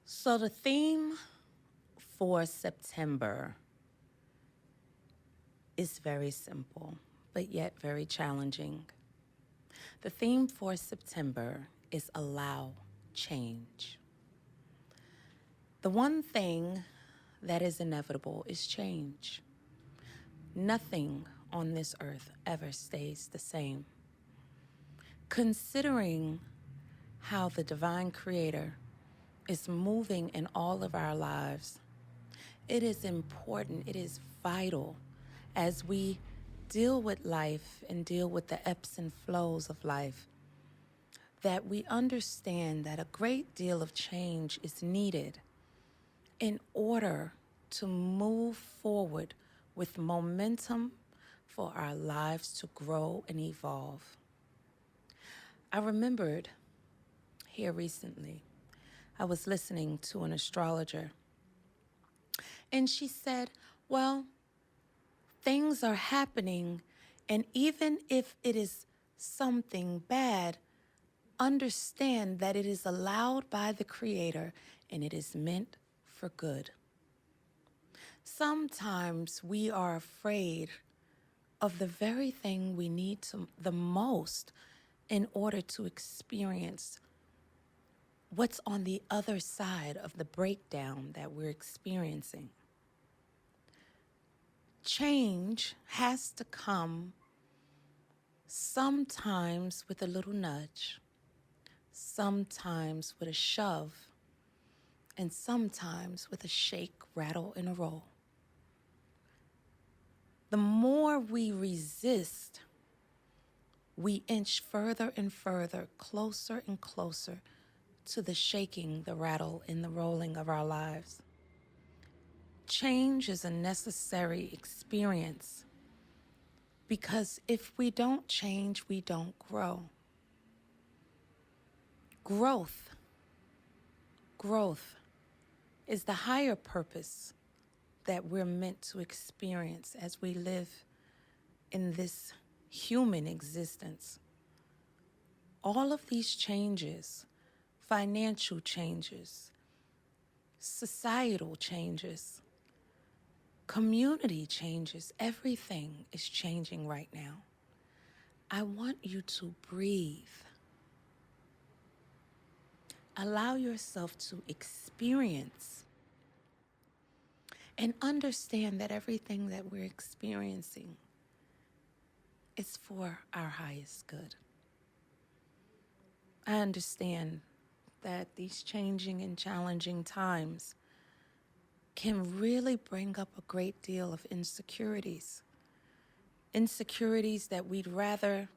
So the theme for September is very simple, but yet very challenging. The theme for September is allow change. The one thing that is inevitable is change. Nothing on this earth ever stays the same. Considering how the divine creator is moving in all of our lives, it is important, it is vital as we deal with life and deal with the ebbs and flows of life, that we understand that a great deal of change is needed in order to move forward with momentum for our lives to grow and evolve. I remembered here recently, I was listening to an astrologer, and she said, well, things are happening, and even if it is something bad, understand that it is allowed by the Creator and it is meant for good. Sometimes we are afraid of the very thing we need the most in order to experience what's on the other side of the breakdown that we're experiencing. Change has to come sometimes with a little nudge, sometimes with a shove, and sometimes with a shake, rattle, and a roll. The more we resist, we inch further and further, closer and closer to the shaking, the rattle, and the rolling of our lives. Change is a necessary experience because if we don't change, we don't grow. Growth is the higher purpose that we're meant to experience as we live in this human existence. All of these changes, financial changes, societal changes, community changes, everything is changing right now. I want you to breathe. Allow yourself to experience and understand that everything that we're experiencing is for our highest good. I understand that these changing and challenging times can really bring up a great deal of insecurities that we'd rather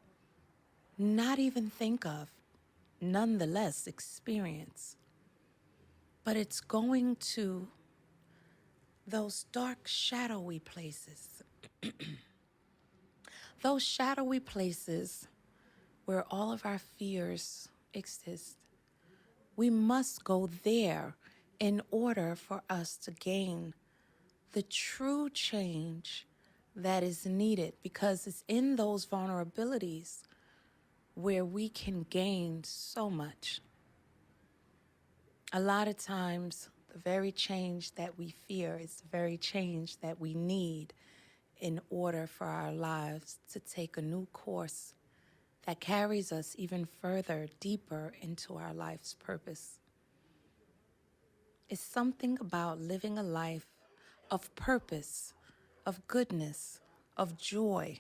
not even think of, nonetheless experience. But it's going to those dark, shadowy places, those shadowy places where all of our fears exist. We must go there in order for us to gain the true change that is needed, because it's in those vulnerabilities where we can gain so much. A lot of times, the very change that we fear is the very change that we need in order for our lives to take a new course that carries us even further, deeper into our life's purpose. It's something about living a life of purpose, of goodness, of joy.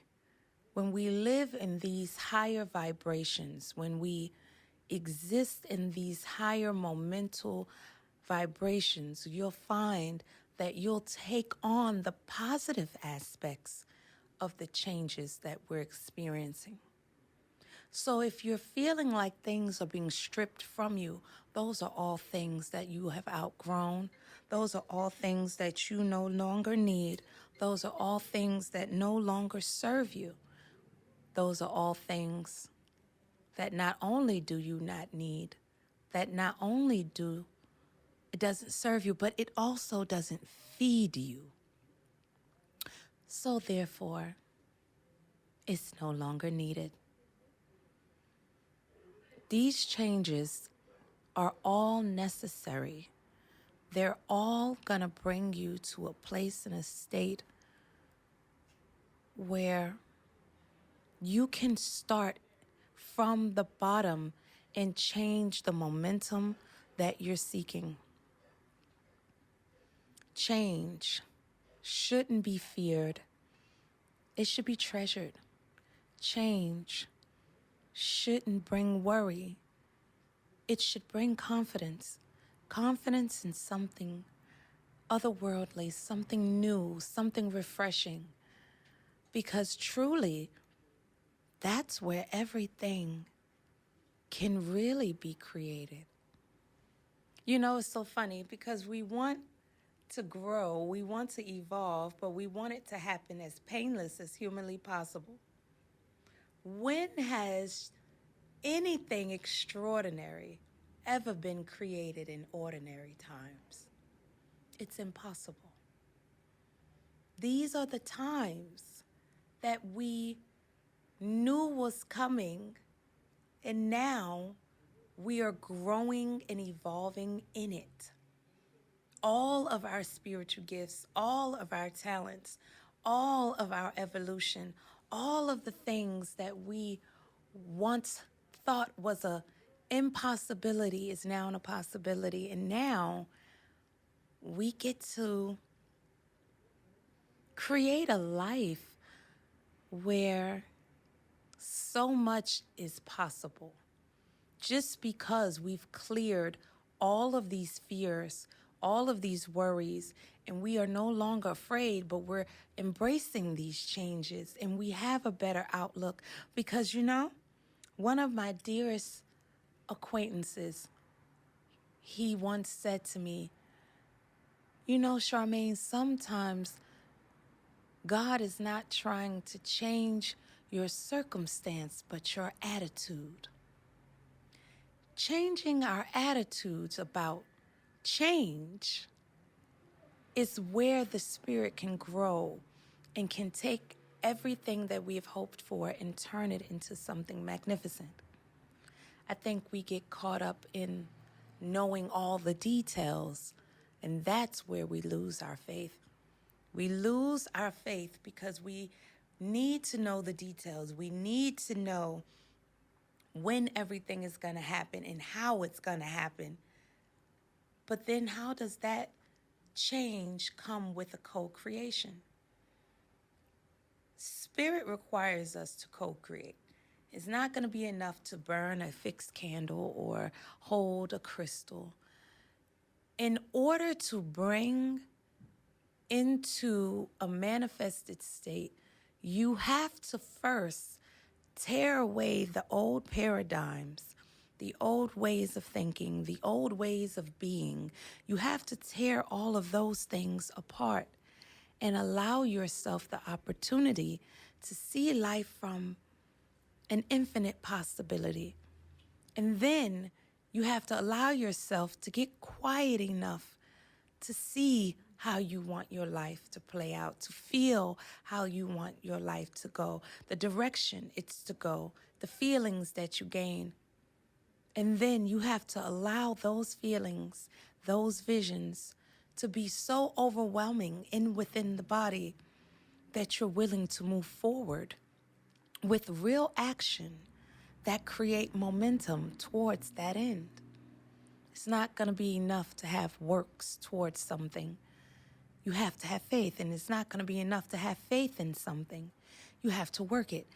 When we live in these higher vibrations, when we exist in these higher momental vibrations, you'll find that you'll take on the positive aspects of the changes that we're experiencing. So if you're feeling like things are being stripped from you, those are all things that you have outgrown. Those are all things that you no longer need. Those are all things that no longer serve you. Those are all things that not only do you not need, that not only it doesn't serve you, but it also doesn't feed you. So therefore, it's no longer needed. These changes are all necessary they're all going to bring you to a place and a state where you can start from the bottom and change the momentum that you're seeking. Change shouldn't be feared. It should be treasured. Change shouldn't bring worry. It should bring confidence. Confidence in something otherworldly, something new, something refreshing. Because truly, that's where everything can really be created. You know, it's so funny because we want to grow, we want to evolve, but we want it to happen as painless as humanly possible. When has anything extraordinary ever been created in ordinary times? It's impossible. These are the times that we knew was coming, and now we are growing and evolving in it. All of our spiritual gifts, all of our talents, all of our evolution, all of the things that we once thought was a impossibility is now a possibility. And now we get to create a life where so much is possible just because we've cleared all of these fears, all of these worries, and we are no longer afraid, but we're embracing these changes and we have a better outlook. Because, you know, one of my dearest acquaintances, he once said to me, you know, Charmaine, sometimes God is not trying to change your circumstance, but your attitude. Changing our attitudes about change is where the spirit can grow and can take everything that we have hoped for and turn it into something magnificent. I think we get caught up in knowing all the details, and that's where we lose our faith. We lose our faith because we need to know the details. We need to know when everything is going to happen and how it's going to happen. But then how does that change come with a co-creation? Spirit requires us to co-create. It's not going to be enough to burn a fixed candle or hold a crystal. In order to bring into a manifested state, you have to first tear away the old paradigms, the old ways of thinking, the old ways of being. You have to tear all of those things apart and allow yourself the opportunity to see life from an infinite possibility. And then you have to allow yourself to get quiet enough to see how you want your life to play out, to feel how you want your life to go, the direction it's to go, the feelings that you gain. And then you have to allow those feelings, those visions, to be so overwhelming within the body that you're willing to move forward with real action that create momentum towards that end. It's not going to be enough to have works towards something. You have to have faith, and it's not going to be enough to have faith in something. You have to work it.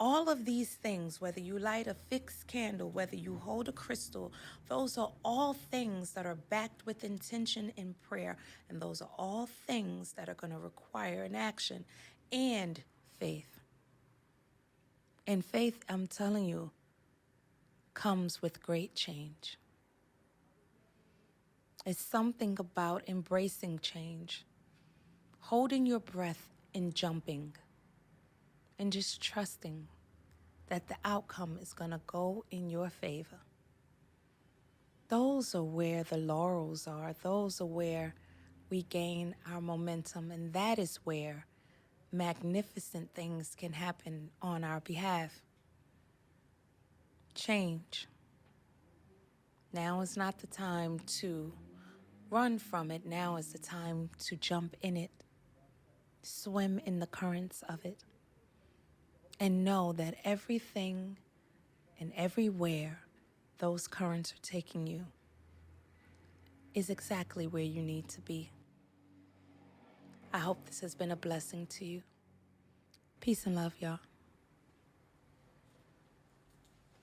All of these things, whether you light a fixed candle, whether you hold a crystal, those are all things that are backed with intention and prayer, and those are all things that are going to require an action and faith. And faith, I'm telling you, comes with great change. It's something about embracing change, holding your breath and jumping, and just trusting that the outcome is going to go in your favor. Those are where the laurels are. Those are where we gain our momentum, and that is where magnificent things can happen on our behalf. Change. Now is not the time to run from it. Now is the time to jump in it, swim in the currents of it, and know that everything and everywhere those currents are taking you is exactly where you need to be. I hope this has been a blessing to you. Peace and love, y'all.